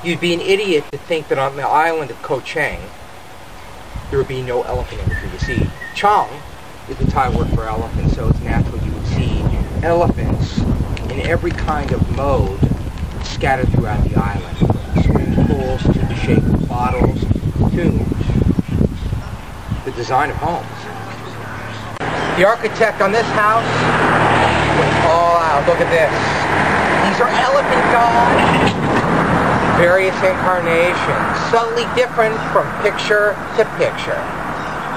You'd be an idiot to think that on the island of Koh Chang there would be no elephant imagery. You see, Chang is the Thai word for elephant, so it's natural you would see elephants in every kind of mode scattered throughout the island, from swimming pools to the shape of bottles to the design of homes. The architect on this house went all out. Look at this. These are elephant dolls. Various incarnations, subtly different from picture to picture.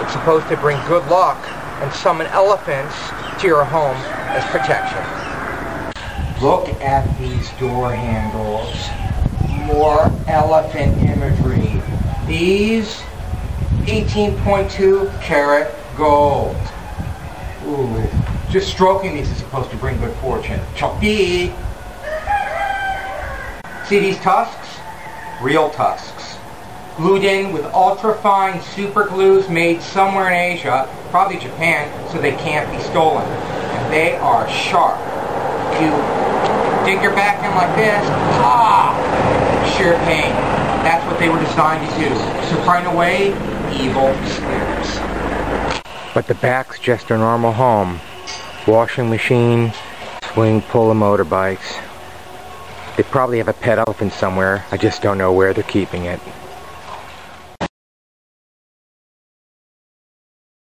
It's supposed to bring good luck and summon elephants to your home as protection. Look at these door handles. More elephant imagery. These 18.2 karat gold. Ooh, just stroking these is supposed to bring good fortune. Choppy! See these tusks? Real tusks. Glued in with ultra-fine super glues made somewhere in Asia, probably Japan, so they can't be stolen. And they are sharp. If you dig your back in like this, sheer pain. That's what they were designed to do, to frighten away evil spirits. But the back's just a normal home. Washing machine, swing, pull of motorbikes. They probably have a pet elephant somewhere. I just don't know where they're keeping it.